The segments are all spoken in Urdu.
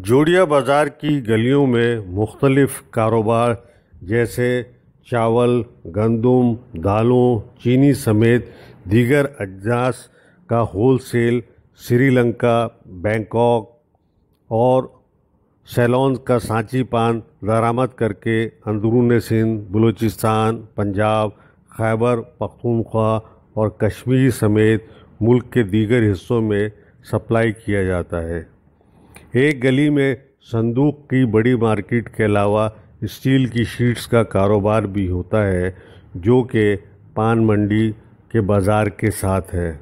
جوڑیا بازار کی گلیوں میں مختلف کاروبار جیسے چاول، گندم، دالوں، چینی سمیت دیگر اجناس کا whole cell Sri Lanka, Bangkok اور سیلون کا سانچی پان درآمد کر کے اندرون سندھ، بلوچستان، پنجاب، خیبر پختونخوا اور کشمیر سمیت ملک کے دیگر حصوں میں سپلائی کیا جاتا ہے۔ ایک گلی میں صندوق کی بڑی مارکیٹ کے علاوہ اسٹیل کی شیٹس کا کاروبار بھی ہوتا ہے جو کہ پان منڈی کے بازار کے ساتھ ہے۔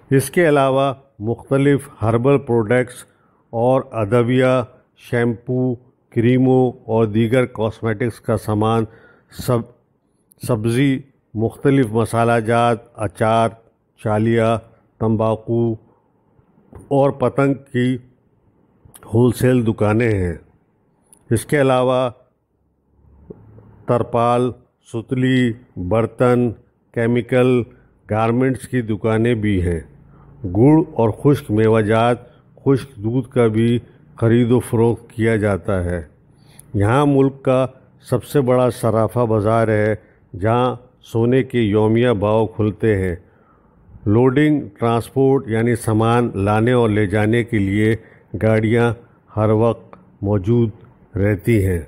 اس کے علاوہ مختلف ہربل پروڈکٹس اور ادویہ، شیمپو، کریموں اور دیگر کاسمیٹکس کا سامان، سبزی، مختلف مسالہ جات، اچار، چالیہ، تمباکو اور پتنگ کی ہول سیل دکانیں ہیں۔ اس کے علاوہ ترپال، ستلی، برتن، کیمیکل، گارمنٹس کی دکانیں بھی ہیں۔ گڑ اور خشک میوہ جات، خشک دودھ کا بھی خرید و فروخت کیا جاتا ہے۔ یہاں ملک کا سب سے بڑا صرافہ بازار ہے جہاں سونے کے یومیہ بھاؤ کھلتے ہیں۔ لوڈنگ، ٹرانسپورٹ یعنی سامان لانے اور لے جانے کے لیے گاڑیاں ہر وقت موجود رہتی ہیں۔